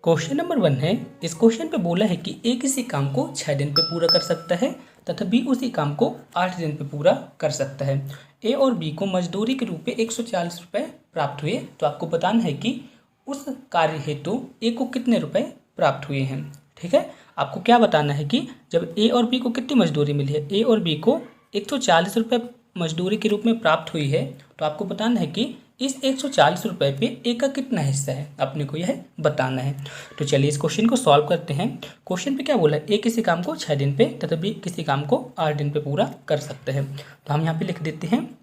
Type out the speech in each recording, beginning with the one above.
Question number 1 है। इस question पे बोला है कि ए किसी काम को 6 दिन पे पूरा कर सकता है तथा बी उसी काम को 8 दिन पे पूरा कर सकता है। ए और बी को मजदूरी के रूप में 140 रुपये प्राप्त हुए। तो आपको बताना है कि उस कार्य हेतु ए को कितने रुपए प्राप्त हुए हैं। ठीक है, आपको क्या बताना है कि जब ए और बी को कितनी मजदूरी मिली है, ए और बी को 140 रुपये मजदूरी के रूप में प्राप्त हुई है, तो आपको बताना है कि इस 140 रुपये पे ए का कितना हिस्सा है, अपने को यह बताना है। तो चलिए इस क्वेश्चन को सॉल्व करते हैं। क्वेश्चन पे क्या बोला है, ए किसी काम को 6 दिन पे तथा बी किसी काम को 8 दिन पे पूरा कर सकते हैं। तो हम यहाँ पे लिख देते हैं,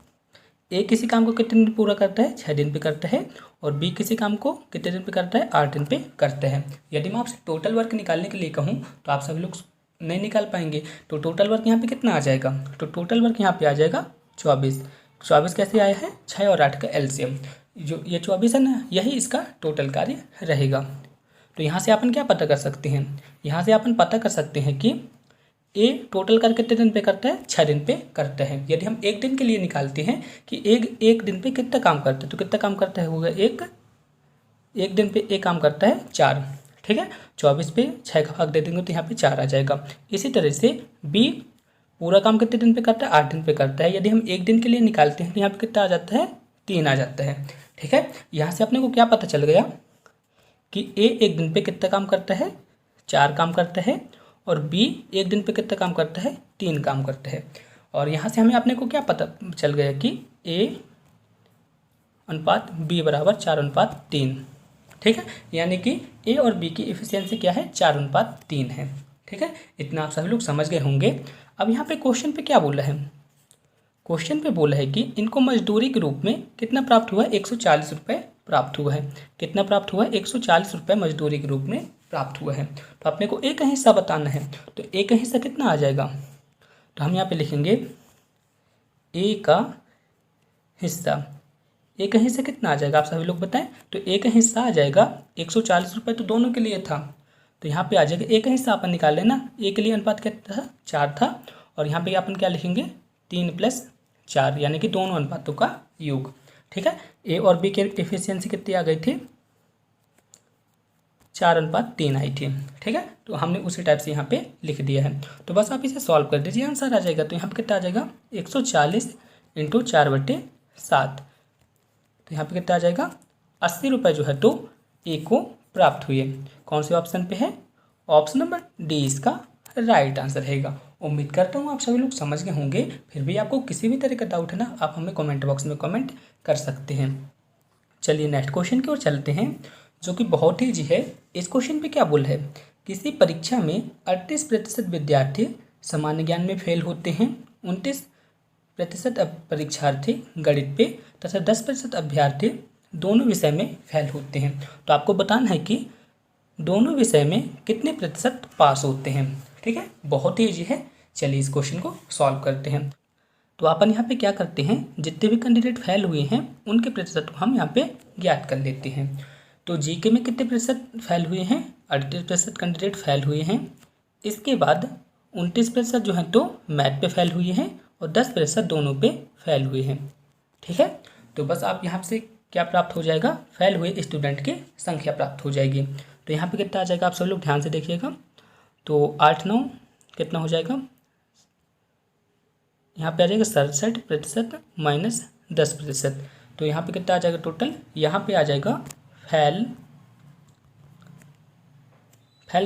ए किसी काम को कितने दिन पूरा करता है, 6 दिन पे करता है, और बी किसी काम को कितने दिन पे करता है, 8 दिन पे करता है। यदि मैं आपसे टोटल वर्क निकालने के लिए कहूँ तो आप सभी लोग नहीं निकाल पाएंगे। तो टोटल वर्क यहाँ पे कितना आ जाएगा, तो टोटल वर्क यहाँ पे आ जाएगा 24। 24 कैसे आया है, 6 और 8 का एलसीएम, जो ये 24 है ना, यही इसका टोटल कार्य रहेगा। तो यहाँ से अपन क्या पता कर सकते हैं, यहाँ से अपन पता कर सकते हैं कि ए टोटल कार्य कितने दिन पे करता है, 6 दिन पे करता है। यदि हम एक दिन के लिए निकालते हैं कि एक दिन पे कितना काम करता है, तो कितना काम करता है होगा, एक दिन पे एक काम करता है 4। ठीक है, 24 पे 6 का भाग दे देंगे तो यहाँ पे 4 आ जाएगा। इसी तरह से बी पूरा काम कितने दिन पे करता है, 8 दिन पे करता है। यदि हम एक दिन के लिए निकालते हैं तो यहाँ पे कितना आ जाता है, 3 आ जाता है। ठीक है, यहाँ से अपने को क्या पता चल गया कि ए एक दिन पे कितना काम करता है, 4 काम करता है, और बी एक दिन पे कितना काम करता है, 3 काम करता है। और यहाँ से हमें अपने को क्या पता चल गया कि ए अनुपात बी बराबर 4:3। ठीक है, यानी कि ए और बी की इफिशियंसी क्या है, 4:3 है। ठीक है, इतना आप सभी लोग समझ गए होंगे। अब यहाँ पे क्वेश्चन पे क्या बोला है, क्वेश्चन पे बोला है कि इनको मजदूरी के रूप में कितना प्राप्त हुआ है, 140 रुपये प्राप्त हुआ है। कितना प्राप्त हुआ है, 140 रुपये मजदूरी के रूप में प्राप्त हुआ है। तो अपने को ए का हिस्सा बताना है, तो ए का हिस्सा कितना आ जाएगा, तो हम यहाँ पे लिखेंगे ए का हिस्सा। ए का हिस्सा कितना आ जाएगा, आप सभी लोग बताएं। तो ए का हिस्सा आ जाएगा 140 रुपये, तो दोनों के लिए था, तो यहाँ पे आ जाएगा ए का हिस्सा अपन निकाल लेना। ए के लिए अनुपात क्या था, 4 था, और यहाँ पे अपन क्या लिखेंगे, 3 + 4, यानी कि दोनों अनुपातों का योग। ठीक है, ए और बी की एफिशिएंसी कितनी आ गई थी, 4:3 आई थी। ठीक है, तो हमने उसी टाइप से यहाँ पे लिख दिया है। तो बस आप इसे सॉल्व कर दीजिए, आंसर आ जाएगा। तो यहाँ पे कितना आ जाएगा, 140 × 4/7, तो यहाँ पे कितना आ जाएगा, 80 रुपये जो है तो ए को प्राप्त हुए। कौन से ऑप्शन पे है, ऑप्शन नंबर डी इसका राइट आंसर रहेगा। उम्मीद करता हूँ आप सभी लोग समझ गए होंगे। फिर भी आपको किसी भी तरह का डाउट है ना, आप हमें कमेंट बॉक्स में कमेंट कर सकते हैं। चलिए नेक्स्ट क्वेश्चन की ओर चलते हैं, जो कि बहुत ही ईजी है। इस क्वेश्चन पे क्या बोला है, किसी परीक्षा में 38% विद्यार्थी सामान्य ज्ञान में फेल होते हैं, 29% परीक्षार्थी गणित पे तथा 10% अभ्यर्थी दोनों विषय में फेल होते हैं। तो आपको बताना है कि दोनों विषय में कितने प्रतिशत पास होते हैं। ठीक है, बहुत ही ईजी है। चलिए इस क्वेश्चन को सॉल्व करते हैं। तो अपन यहाँ पे क्या करते हैं, जितने भी कैंडिडेट फेल हुए हैं उनके प्रतिशत को हम यहाँ पे ज्ञात कर लेते हैं। तो जीके में कितने प्रतिशत फेल हुए हैं, 38% कैंडिडेट फेल हुए हैं। इसके बाद 29% जो है तो मैथ पे फेल हुए हैं, और 10% दोनों पे फेल हुए हैं। ठीक है, तो बस आप यहाँ से क्या प्राप्त हो जाएगा, फेल हुए स्टूडेंट की संख्या प्राप्त हो जाएगी। तो यहाँ पे कितना आ जाएगा, आप सब लोग ध्यान से देखिएगा। तो 8 9 कितना हो जाएगा, यहाँ पे आ जाएगा 67% - 10%। तो यहाँ पे कितना आ जाएगा टोटल, यहाँ पे आ जाएगा फेल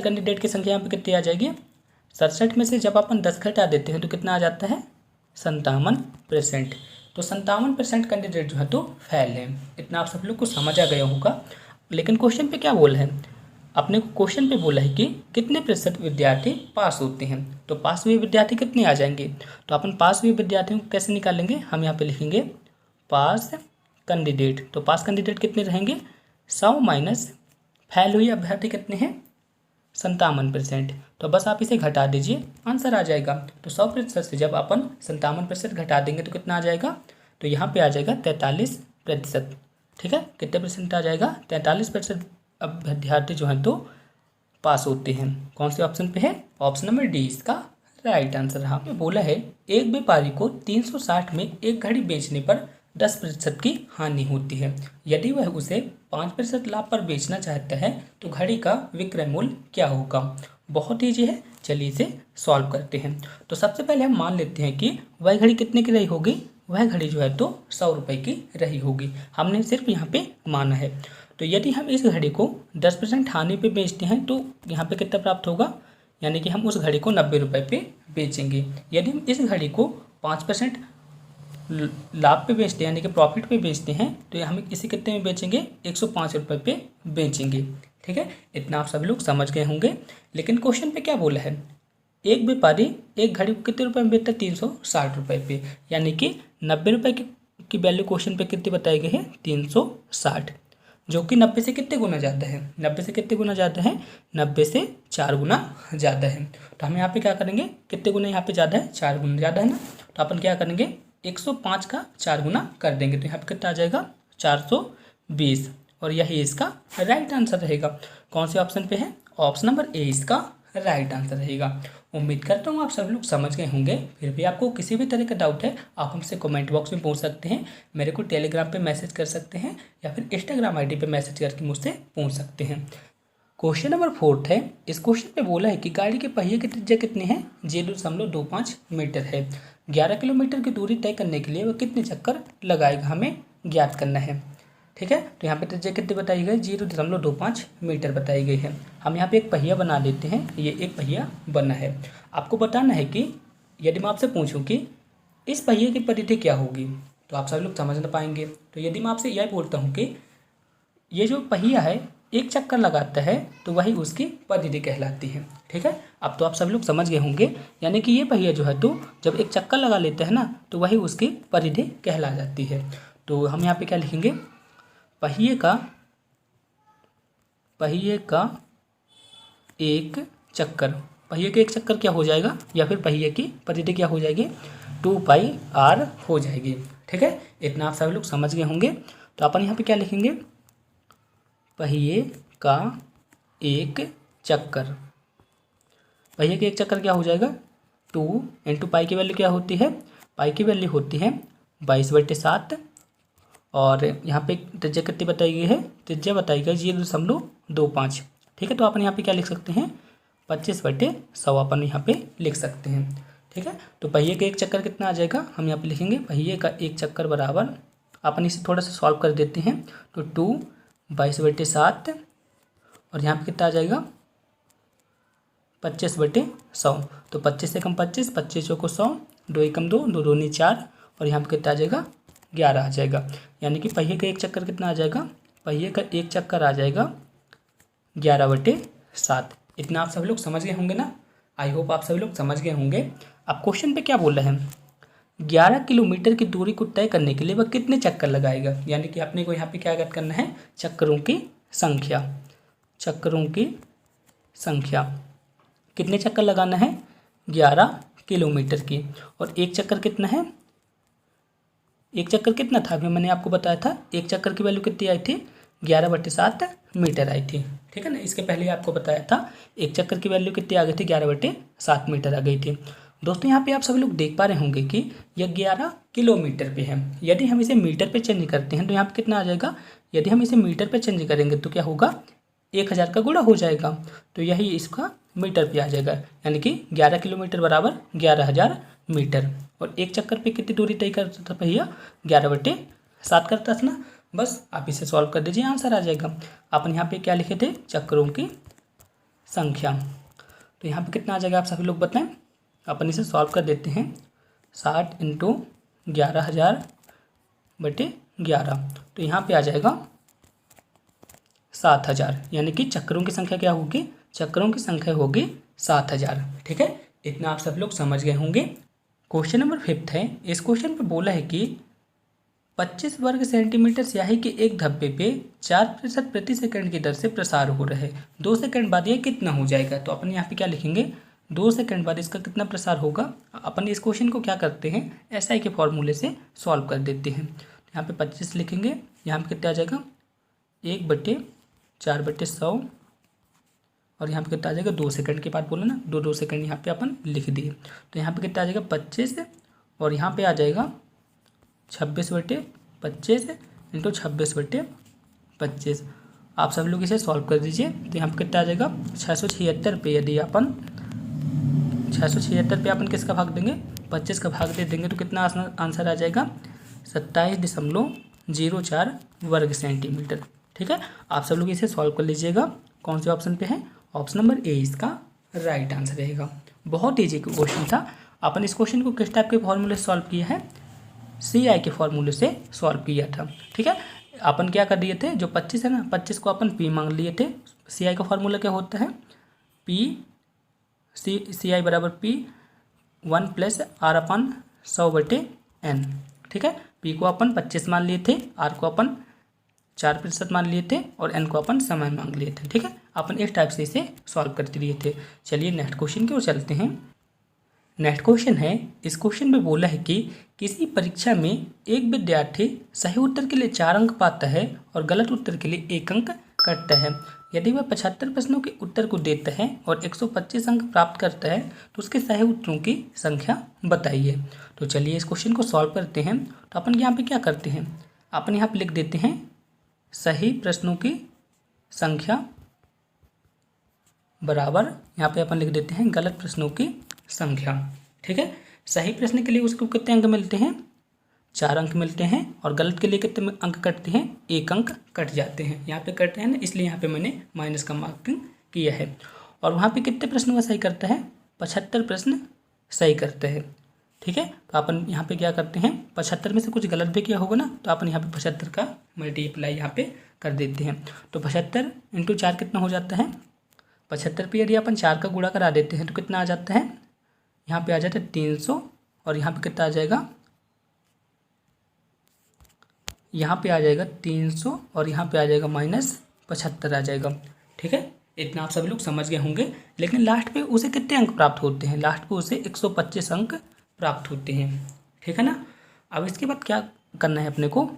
कैंडिडेट की संख्या यहाँ पे कितनी आ जाएगी, 67 में से जब अपन 10 घटा देते हैं तो कितना आ जाता है, 57%। तो 57% कैंडिडेट जो है तो फेल है। इतना आप सब लोग को समझ आ गया होगा। लेकिन क्वेश्चन पे क्या बोला है, अपने को क्वेश्चन पे बोला है कि कितने प्रतिशत विद्यार्थी पास होते हैं। तो पास हुए विद्यार्थी कितने आ जाएंगे, तो अपन पास हुए विद्यार्थियों को कैसे निकालेंगे, हम यहाँ पे लिखेंगे पास कैंडिडेट। तो पास कैंडिडेट कितने रहेंगे, 100 माइनस फेल हुए अभ्यर्थी कितने हैं, 57%। तो बस आप इसे घटा दीजिए, आंसर आ जाएगा। तो 100% से जब अपन 57% घटा देंगे तो कितना आ जाएगा, तो यहाँ पे आ जाएगा 43%। ठीक है, कितने परसेंट आ जाएगा, 43% अब विद्यार्थी जो हैं तो पास होते हैं। कौन से ऑप्शन पे है, ऑप्शन नंबर डी इसका राइट आंसर रहा। बोला है एक व्यापारी को 360 में एक घड़ी बेचने पर 10% की हानि होती है। यदि वह उसे 5% लाभ पर बेचना चाहता है तो घड़ी का विक्रय मूल्य क्या होगा। बहुत ईजी है, चलिए इसे सॉल्व करते हैं। तो सबसे पहले हम मान लेते हैं कि वह घड़ी कितने की रही होगी, वह घड़ी जो है तो 100 रुपये की रही होगी। हमने सिर्फ यहाँ पे माना है। तो यदि हम इस घड़ी को 10% हानि पे बेचते हैं तो यहाँ पे कितना प्राप्त होगा, यानी कि हम उस घड़ी को 90 रुपये पे बेचेंगे। यदि हम इस घड़ी को 5% लाभ पे बेचते हैं, यानी कि प्रॉफिट पे बेचते हैं, तो हम इसे कितने में बेचेंगे, 105 रुपये पे बेचेंगे। ठीक है, इतना आप सभी लोग समझ गए होंगे। लेकिन क्वेश्चन पे क्या बोला है, एक व्यापारी एक घड़ी को कितने रुपए में बेचता है, 360 रुपये पे, यानी कि 90 रुपये की वैल्यू क्वेश्चन पे कितनी बताई गई है, 360, जो कि 90 से कितने गुना ज़्यादा है, 90 से कितने गुना ज़्यादा है, 90 से 4 गुना ज़्यादा है। तो हम यहाँ पे क्या करेंगे, कितने गुना यहाँ पे ज़्यादा है, 4 गुना ज़्यादा है ना। तो अपन क्या करेंगे, 105 का 4 गुना कर देंगे, तो यहाँ पे कितना आ जाएगा, 420, और यही इसका राइट आंसर रहेगा। कौन से ऑप्शन पे है, ऑप्शन नंबर ए इसका राइट आंसर रहेगा। उम्मीद करता हूँ आप सब लोग समझ गए होंगे। फिर भी आपको किसी भी तरह का डाउट है आप हमसे कमेंट बॉक्स में पूछ सकते हैं, मेरे को टेलीग्राम पे मैसेज कर सकते हैं, या फिर इंस्टाग्राम आईडी पे मैसेज करके मुझसे पूछ सकते हैं। क्वेश्चन नंबर 4 है। इस क्वेश्चन पे बोला है कि गाड़ी के पहिए की त्रिज्या कितनी है, 0.25 मीटर है। 11 किलोमीटर की दूरी तय करने के लिए वह कितने चक्कर लगाएगा, हमें ज्ञात करना है। ठीक है, तो यहाँ पे त्रिज्या कितनी बताई गई, 0.25 मीटर बताई गई है। हम यहाँ पे एक पहिया बना लेते हैं, ये एक पहिया बना है। आपको बताना है कि यदि मैं आपसे पूछूं कि इस पहिए की परिधि क्या होगी, तो आप सब लोग समझ ना पाएंगे। तो यदि मैं आपसे यह बोलता हूँ कि ये जो पहिया है एक चक्कर लगाता है तो वही उसकी परिधि कहलाती है। ठीक है, अब तो आप सब लोग समझ गए होंगे, यानी कि ये पहिया जो है तो जब एक चक्कर लगा लेते हैं ना तो वही उसकी परिधि कहला जाती है। तो हम यहाँ पे क्या लिखेंगे, पहिए का एक चक्कर, पहिए का एक चक्कर क्या हो जाएगा, या फिर पहिए की परिधि क्या हो जाएगी, 2πr हो जाएगी। ठीक है, इतना आप सभी लोग समझ गए होंगे। तो अपन यहाँ पे क्या लिखेंगे, पहिए का एक चक्कर, पहिए का एक चक्कर क्या हो जाएगा, 2 × पाई की वैल्यू क्या होती है, पाई की वैल्यू होती है 22/7, और यहाँ पे त्रिज्या कितनी बताई गई है, त्रिज्या बताई गई 0.25। ठीक है, तो अपन यहाँ पे क्या लिख सकते हैं, 25/100 अपन यहाँ पे लिख सकते हैं। ठीक है, तो पहिए का एक चक्कर कितना आ जाएगा, हम यहाँ पे लिखेंगे पहिए का एक चक्कर बराबर, अपन इसे थोड़ा सा सॉल्व कर देते हैं, तो 2 22/7, और यहाँ पे कितना आ जाएगा, 25/100। तो 25 से कम 25, 25 चौको 100, 2 एकम 2, 2 दूनी 4, और यहाँ पे कितना आ जाएगा, 11 आ जाएगा। यानी कि पहिए का एक चक्कर कितना आ जाएगा, पहिए का एक चक्कर आ जाएगा 11/7। इतना आप सब लोग समझ गए होंगे ना, आई होप आप सभी लोग समझ गए होंगे। अब क्वेश्चन पे क्या बोल रहे हैं, 11 किलोमीटर की दूरी को तय करने के लिए वह कितने चक्कर लगाएगा, यानी कि अपने को यहाँ पे क्या याद करना है, चक्करों की संख्या, चक्करों की संख्या, कितने चक्कर लगाना है, 11 किलोमीटर की। और एक चक्कर कितना है, एक चक्कर कितना था, अभी मैंने आपको बताया था, एक चक्कर की वैल्यू कितनी आई थी, 11/7 मीटर आई थी। ठीक है ना, इसके पहले आपको बताया था एक चक्कर की वैल्यू कितनी आ गई थी, 11/7 मीटर आ गई थी। दोस्तों यहाँ पे आप सभी लोग देख पा रहे होंगे कि यह 11 किलोमीटर पे है। यदि हम इसे मीटर पे चेंज करते हैं तो यहाँ पे कितना आ जाएगा, यदि हम इसे मीटर पे चेंज करेंगे तो क्या होगा, 1000 का गुणा हो जाएगा, तो यही इसका मीटर पे आ जाएगा, यानी कि 11 किलोमीटर बराबर 11,000 मीटर। और एक चक्कर पे कितनी दूरी तय करता था भैया, 11/7 करता था ना। बस आप इसे सॉल्व कर दीजिए, आंसर आ जाएगा। अपन यहाँ पे क्या लिखे थे, चक्करों की संख्या, तो यहाँ पे कितना आ जाएगा आप सभी लोग बताएं। अपन इसे सॉल्व कर देते हैं, 60 × 11,000/11, तो यहाँ पे आ जाएगा 7,000, यानी कि चक्करों की संख्या क्या होगी, चक्करों की संख्या होगी 7,000। ठीक है, इतना आप सब लोग समझ गए होंगे। क्वेश्चन नंबर 5 है। इस क्वेश्चन पे बोला है कि 25 वर्ग सेंटीमीटर स्याही के एक धब्बे पे 4% प्रति सेकंड की दर से प्रसार हो रहा है, 2 सेकंड बाद यह कितना हो जाएगा। तो अपन यहाँ पे क्या लिखेंगे, 2 सेकंड बाद इसका कितना प्रसार होगा। अपन इस क्वेश्चन को क्या करते हैं, SI के फॉर्मूले से सॉल्व कर देते हैं। यहाँ पे 25 लिखेंगे, यहाँ पे कितना आ जाएगा, 1/4/100, और यहाँ पे कितना आ जाएगा, 2 सेकंड के बाद बोला ना, 2 सेकंड यहाँ पे अपन लिख दिए। तो यहाँ पे कितना आ जाएगा 25, और यहाँ पे आ जाएगा 26/4, 25 इंटू 26/25। आप सब लोग इसे सॉल्व कर दीजिए तो यहाँ पर कितना आ जाएगा 676 पे। यदि अपन 676 पे अपन किसका भाग देंगे 25 का भाग दे देंगे तो कितना आंसर आ जाएगा 27.04 वर्ग सेंटीमीटर। ठीक है, आप सब लोग इसे सॉल्व कर लीजिएगा। कौन से ऑप्शन पे है, ऑप्शन नंबर ए इसका राइट आंसर रहेगा। बहुत ईजी क्वेश्चन था। अपन इस क्वेश्चन को किस टाइप के फॉर्मूले से सॉल्व किया है, CI के फॉर्मूले से सॉल्व किया था। ठीक है, अपन क्या कर दिए थे, जो 25 है ना 25 को अपन P मांग लिए थे। CI का फॉर्मूला क्या होता है, CI बराबर P 1 + R/100/n। ठीक है, P को अपन 25 मान लिए थे, R को अपन 4% मान लिए थे और n को अपन समय मांग लिए थे। ठीक है, अपन इस टाइप से इसे सॉल्व करते लिए थे। चलिए नेक्स्ट क्वेश्चन की ओर चलते हैं। नेक्स्ट क्वेश्चन है, इस क्वेश्चन में बोला है कि किसी परीक्षा में एक विद्यार्थी सही उत्तर के लिए 4 अंक पाता है और गलत उत्तर के लिए 1 अंक कटता है। यदि वह 75 प्रश्नों के उत्तर को देता है और 125 अंक प्राप्त करता है तो उसके सही उत्तरों की संख्या बताइए। तो चलिए इस क्वेश्चन को सॉल्व करते हैं। तो अपन यहाँ पे क्या करते हैं, अपन यहाँ पे लिख देते हैं सही प्रश्नों की संख्या बराबर, यहाँ पे अपन लिख देते हैं गलत प्रश्नों की संख्या। ठीक है, सही प्रश्न के लिए उसको कितने अंक मिलते हैं 4 अंक मिलते हैं और गलत के लिए कितने अंक कटते हैं 1 अंक कट जाते हैं। यहाँ पे कटते हैं ना, इसलिए यहाँ पे मैंने माइनस का मार्किंग किया है। और वहाँ पे कितने प्रश्नों का सही करता है 75 प्रश्न सही करते हैं। ठीक है, तो अपन यहाँ पे क्या करते हैं 75 में से कुछ गलत भी किया होगा ना, तो अपन यहाँ पे 75 का मल्टीप्लाई यहाँ पे कर देते हैं। तो 75 × 4 कितना हो जाता है 75 पे यदि अपन 4 का गुणा करा देते हैं तो कितना आ जाता है, यहाँ पे आ जाता है 300 और यहाँ पे कितना आ जाएगा, यहाँ पे आ जाएगा 300 और यहाँ पे आ जाएगा -75 आ जाएगा। ठीक है, इतना आप सभी लोग समझ गए होंगे। लेकिन लास्ट पे उसे कितने अंक प्राप्त होते हैं, लास्ट पे उसे 125 अंक प्राप्त होते हैं। ठीक है ना, अब इसके बाद क्या करना है अपने को,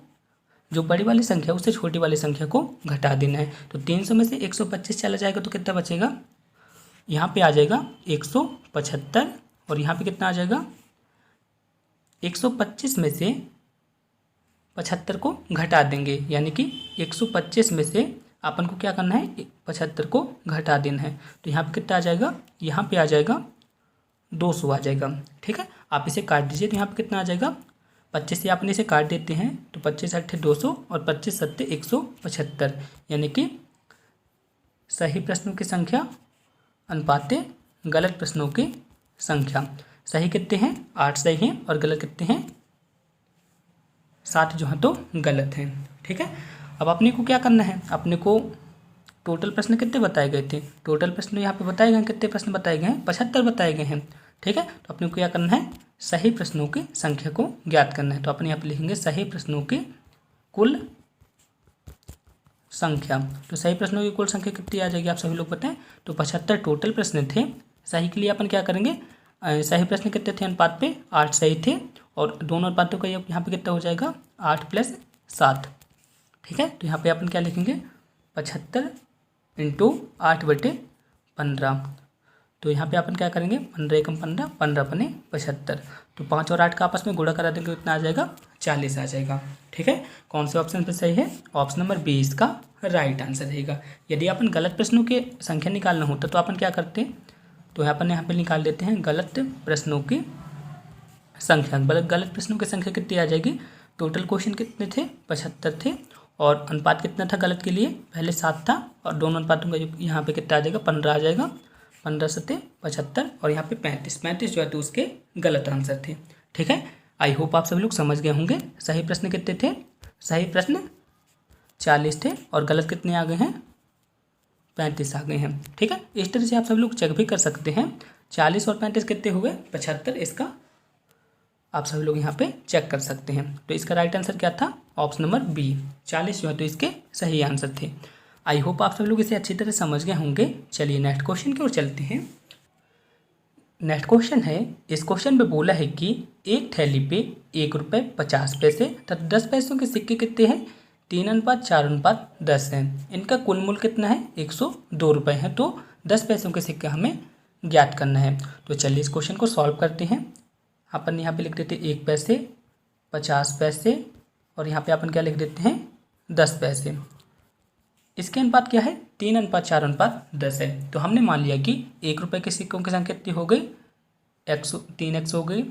जो बड़ी वाली संख्या उससे छोटी वाली संख्या को घटा देना है। तो 300 में से 125 चला जाएगा तो कितना बचेगा, यहाँ पे आ जाएगा 175 और यहाँ पे कितना आ जाएगा 125 में से 75 को घटा देंगे, यानी कि 125 में से अपन को क्या करना है 75 को घटा देना है। तो यहाँ पे कितना आ जाएगा, यहाँ पे आ जाएगा 200 आ जाएगा। ठीक है, आप इसे काट दीजिए तो यहाँ पे कितना आ जाएगा 25 से अपन इसे काट देते हैं तो 25 × 8 = 200 और 25 × 7 = 175, यानी कि सही प्रश्नों की संख्या अनुपाते गलत प्रश्नों की संख्या। सही कितने हैं 8 सही हैं और गलत कितने हैं 7 जो हैं तो गलत हैं। ठीक है, अब अपने को क्या करना है, अपने को टोटल प्रश्न कितने बताए गए थे, टोटल प्रश्न यहाँ पे बताए गए हैं, कितने प्रश्न बताए गए हैं 75 बताए गए हैं। ठीक है, तो अपने को क्या करना है सही प्रश्नों की संख्या को ज्ञात करना है। तो अपन यहाँ पे लिखेंगे सही प्रश्नों की कुल संख्या। तो सही प्रश्नों की कुल संख्या कितनी आ जाएगी आप सभी लोग बताएं, तो 75 टोटल प्रश्न थे। सही के लिए अपन क्या करेंगे, सही प्रश्न कितने थे अनुपात पे 8 सही थे और दोनों अनुपातों का यहाँ पे कितना हो जाएगा 8 + 7। ठीक है, तो यहाँ पे अपन क्या लिखेंगे 75 × 8/15। तो यहाँ पे अपन क्या करेंगे 15 × 15 15 × 75। तो 5 और 8 का आपस में गुणा करा देंगे कितना आ जाएगा 40 आ जाएगा। ठीक है, कौन से ऑप्शन पे सही है, ऑप्शन नंबर बी इसका राइट आंसर रहेगा। यदि अपन गलत प्रश्नों की संख्या निकालना होता तो अपन क्या करते हैं, तो अपन यहाँ पे निकाल देते हैं गलत प्रश्नों की संख्या। गलत प्रश्नों की संख्या कितनी आ जाएगी, टोटल क्वेश्चन कितने थे 75 थे और अनुपात कितना था गलत के लिए पहले 7 था और दोनों अनुपातों का यहाँ पे कितना आ जाएगा 15 आ जाएगा, 15 × 7 = 75 और यहाँ पे 35 जो है तो उसके गलत आंसर थे। ठीक है, आई होप आप सभी लोग समझ गए होंगे। सही प्रश्न कितने थे, सही प्रश्न 40 थे और गलत कितने आ गए हैं 35 आ गए हैं। ठीक है, इस तरह से आप सभी लोग चेक भी कर सकते हैं 40 और 35 कितने हुए 75, इसका आप सभी लोग यहाँ पे चेक कर सकते हैं। तो इसका राइट आंसर क्या था, ऑप्शन नंबर बी 40 जो है तो इसके सही आंसर थे। आई होप आप सभी लोग इसे अच्छी तरह समझ गए होंगे। चलिए नेक्स्ट क्वेश्चन की ओर चलते हैं। नेक्स्ट क्वेश्चन है, इस क्वेश्चन में बोला है कि एक थैली पे 1 रुपये 50 पैसे तथा 10 पैसों के सिक्के कितने हैं 3:4:10 हैं। इनका कुल मूल्य कितना है 102 रुपये है। तो 10 पैसों के सिक्के हमें ज्ञात करना है। तो चलिए इस क्वेश्चन को सॉल्व करते हैं। अपन यहाँ पे लिख देते 1 पैसे 50 पैसे और यहाँ पे अपन क्या लिख देते हैं 10 पैसे। इसके अनुपात क्या है 3:4:10 है। तो हमने मान लिया कि 1 रुपये के सिक्कों की संख्या कितनी हो गई 3x हो गई,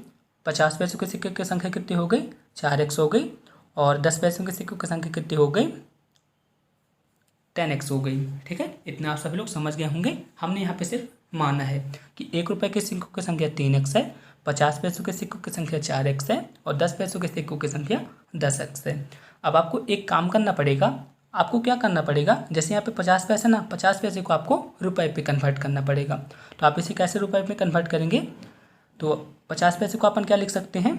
50 पैसों के सिक्के की संख्या कितनी हो गई 4x हो गई, और 10 पैसों के सिक्कों की संख्या कितनी हो गई 10x हो गई। ठीक है, इतना आप सभी लोग समझ गए होंगे। हमने यहाँ पे सिर्फ माना है कि 1 रुपये के सिक्कों की संख्या 3x है, 50 पैसों के सिक्कों की संख्या 4x है, और 10 पैसों के सिक्कों की संख्या 10x है। अब आपको एक काम करना पड़ेगा। आपको क्या करना पड़ेगा, जैसे यहाँ पे 50 पैसे ना, 50 पैसे को आपको रुपए पे कन्वर्ट करना पड़ेगा। तो आप इसे कैसे रुपए में कन्वर्ट करेंगे, तो 50 पैसे को अपन क्या लिख सकते हैं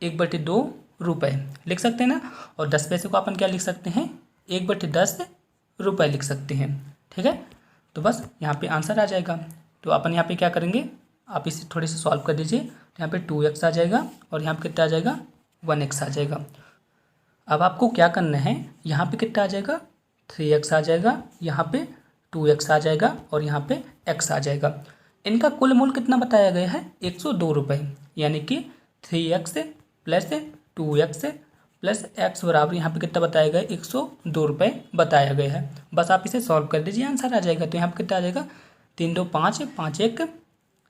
1/2 रुपये लिख सकते हैं ना, और 10 पैसे को अपन क्या लिख सकते हैं 1/10 रुपये लिख सकते हैं। ठीक है, तो बस यहाँ पे आंसर आ जाएगा। तो अपन यहाँ पे क्या करेंगे, आप इसे थोड़े से सॉल्व कर दीजिए। तो यहाँ पे 2x आ जाएगा और यहाँ पे कितना आ जाएगा 1x आ जाएगा। अब आपको क्या करना है, यहाँ पे कितना आ जाएगा 3x आ जाएगा, यहाँ पे 2x आ जाएगा और यहाँ पे x आ जाएगा। इनका कुल मूल्य कितना बताया गया है 102 रुपये, यानी कि 3x plus 2x plus x बराबर यहाँ पे कितना बताया गया 102 रुपये बताया गया है। बस आप इसे सॉल्व कर दीजिए, आंसर आ जाएगा। तो यहाँ पे कितना आ जाएगा 3 2 5 5 1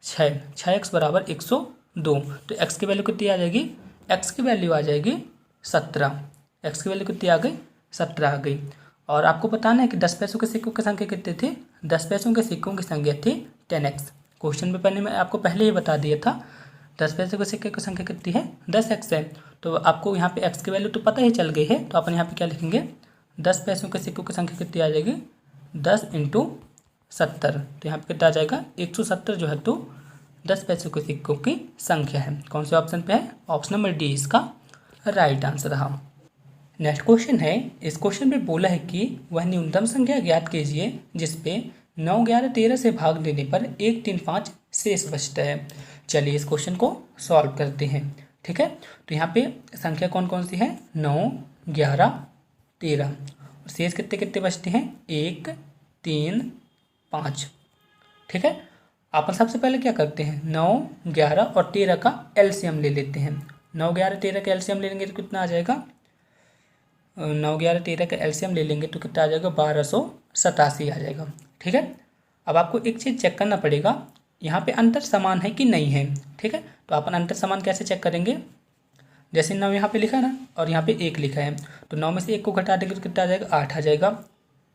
6, 6x बराबर 102। तो x की वैल्यू कितनी आ जाएगी, x की वैल्यू आ जाएगी 17। x की वैल्यू कितनी आ गई 17 आ गई। और आपको बताना है कि 10 पैसों के सिक्कों की संख्या कितने थे, 10 पैसों के सिक्कों की संख्या थी 10x। क्वेश्चन में पहले मैं आपको पहले ही बता दिया था 10 पैसे के सिक्के की संख्या कितनी है 10x है। तो आपको यहाँ पे x की वैल्यू तो पता ही चल गई है। तो अपन यहाँ पे क्या लिखेंगे 10 पैसों के सिक्कों की संख्या कितनी आ जाएगी 10 × 70। तो यहाँ पे कितना आ जाएगा 170 जो है तो 10 पैसों के सिक्कों की संख्या है। कौन से ऑप्शन पे है, ऑप्शन नंबर डी इसका राइट आंसर रहा। नेक्स्ट क्वेश्चन है, इस क्वेश्चन में बोला है कि वह न्यूनतम संख्या ज्ञात कीजिए जिसपे 9, 11, 13 से भाग देने पर 1, 3, 5 शेष बचता है। चलिए इस क्वेश्चन को सॉल्व करते हैं। ठीक है, तो यहाँ पे संख्या कौन कौन सी है 9, 11, 13, और शेष कितने कितने बचते हैं 1, 3, 5। ठीक है, अपन सबसे पहले क्या करते हैं 9, 11 और 13 का एलसीएम ले लेते हैं। 9, 11, 13 का एलसीएम ले लेंगे तो कितना आ जाएगा 9, 11, 13 का एलसीएम ले लेंगे तो कितना आ जाएगा 1287 आ जाएगा। ठीक है, अब आपको एक चीज़ चेक करना पड़ेगा, यहाँ पे अंतर समान है कि नहीं है। ठीक है, तो अपन अंतर समान कैसे चेक करेंगे, जैसे 9 यहाँ पे लिखा है ना और यहाँ पे 1 लिखा है, तो 9 में से 1 को घटा देंगे तो कितना आ जाएगा 8 आ जाएगा।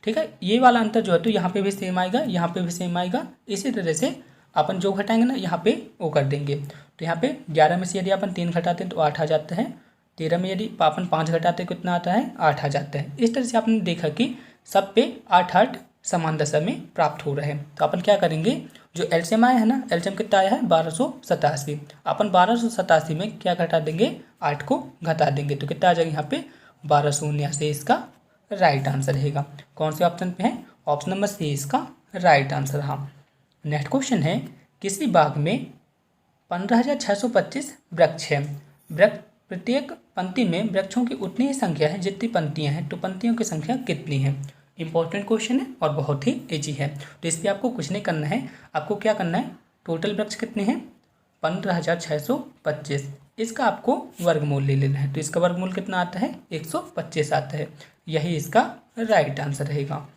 ठीक है, ये वाला अंतर जो है तो यहाँ पे भी सेम आएगा, यहाँ पे भी सेम आएगा। इसी तरह से अपन जो घटाएंगे ना यहाँ पे वो कर देंगे। तो यहाँ पे 11 में से यदि अपन 3 घटाते हैं तो 8 आ जाता है, 13 में यदि अपन 5 घटाते हैं कितना आता है 8 आ जाता है। इस तरह से आपने देखा कि सब पे 8 समान दशा में प्राप्त हो रहे हैं। तो अपन क्या करेंगे, जो एलसीएम आया है ना, एलसीएम कितना आया है 1287, अपन 1287 में क्या घटा देंगे 8 को घटा देंगे तो कितना आ जाएगा यहाँ पे 1279 इसका राइट आंसर रहेगा। कौन से ऑप्शन पे है, ऑप्शन नंबर सी इसका राइट आंसर रहा। नेक्स्ट क्वेश्चन है, किसी बाग में 15,625 वृक्ष है, प्रत्येक पंक्ति में वृक्षों की उतनी ही संख्या है जितनी पंक्तियां हैं, तो पंक्तियों की संख्या कितनी है। इंपॉर्टेंट क्वेश्चन है और बहुत ही इजी है। तो इस पर आपको कुछ नहीं करना है, आपको क्या करना है टोटल वृक्ष कितने हैं 15,625, इसका आपको वर्गमूल ले लेना है। तो इसका वर्गमूल कितना आता है 125 आता है, यही इसका राइट आंसर रहेगा।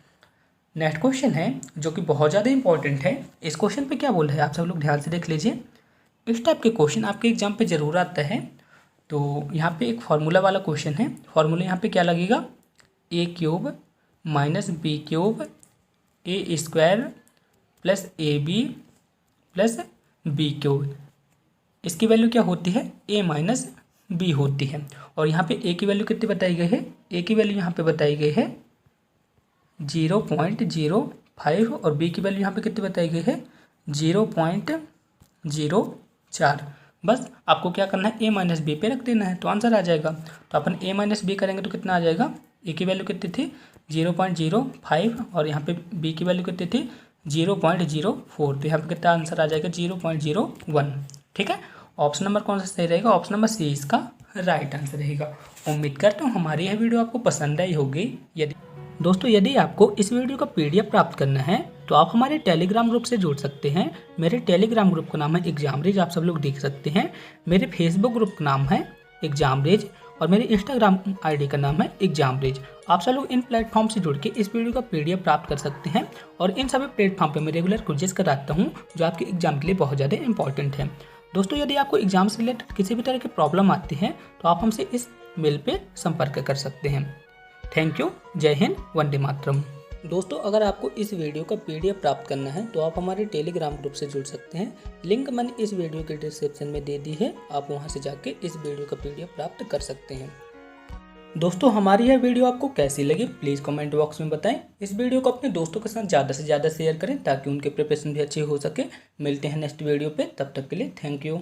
नेक्स्ट क्वेश्चन है जो कि बहुत ज़्यादा इंपॉर्टेंट है। इस क्वेश्चन पे क्या बोल रहा है आप सब लोग ध्यान से देख लीजिए। इस टाइप के क्वेश्चन आपके एग्जाम पे ज़रूर आता है। तो यहाँ पे एक फार्मूला वाला क्वेश्चन है, फार्मूला यहाँ पे क्या लगेगा a³ - b³ a² + ab + b³। इसकी वैल्यू क्या होती है a - b होती है। और यहाँ पे a की वैल्यू कितनी बताई गई है, a की वैल्यू यहाँ पे बताई गई है 0.05 और b की वैल्यू यहाँ पे कितनी बताई गई है 0.04। बस आपको क्या करना है a - b पे रख देना है तो आंसर आ जाएगा। तो अपन a - b करेंगे तो कितना आ जाएगा, a की वैल्यू कितनी थी 0.05 और यहाँ पे b की वैल्यू कितनी थी 0.04, तो यहाँ पे कितना आंसर आ जाएगा 0.01। ठीक है, ऑप्शन नंबर कौन सा सही रहेगा, ऑप्शन नंबर सी इसका राइट आंसर रहेगा। उम्मीद करता हूँ हमारी यह वीडियो आपको पसंद आई होगी। यदि आपको इस वीडियो का PDF प्राप्त करना है तो आप हमारे टेलीग्राम ग्रुप से जुड़ सकते हैं। मेरे टेलीग्राम ग्रुप का नाम है एग्जाम रेज, आप सब लोग देख सकते हैं। मेरे फेसबुक ग्रुप का नाम है एग्जाम रेज और मेरे इंस्टाग्राम आईडी का नाम है एग्जाम ब्रिज। आप सब लोग इन प्लेटफॉर्म से जुड़ के इस वीडियो का पीडीएफ प्राप्त कर सकते हैं और इन सभी प्लेटफॉर्म पे मैं रेगुलर क्विज़ेस कराता हूँ जो आपके एग्जाम के लिए बहुत ज़्यादा इंपॉर्टेंट है। दोस्तों, यदि आपको एग्जाम से रिलेटेड किसी भी तरह की प्रॉब्लम आती है तो आप हमसे इस मेल पे संपर्क कर सकते हैं। Thank you. जय हिंद, वंदे मातरम। दोस्तों, अगर आपको इस वीडियो का पीडीएफ प्राप्त करना है तो आप हमारे टेलीग्राम ग्रुप से जुड़ सकते हैं। लिंक मैंने इस वीडियो के डिस्क्रिप्शन में दे दी है, आप वहां से जाके इस वीडियो का पीडीएफ प्राप्त कर सकते हैं। दोस्तों, हमारी यह वीडियो आपको कैसी लगी प्लीज़ कमेंट बॉक्स में बताएं। इस वीडियो को अपने दोस्तों के साथ ज़्यादा से ज़्यादा शेयर करें ताकि उनके प्रिपरेशन भी अच्छी हो सके। मिलते हैं नेक्स्ट वीडियो पे, तब तक के लिए थैंक यू।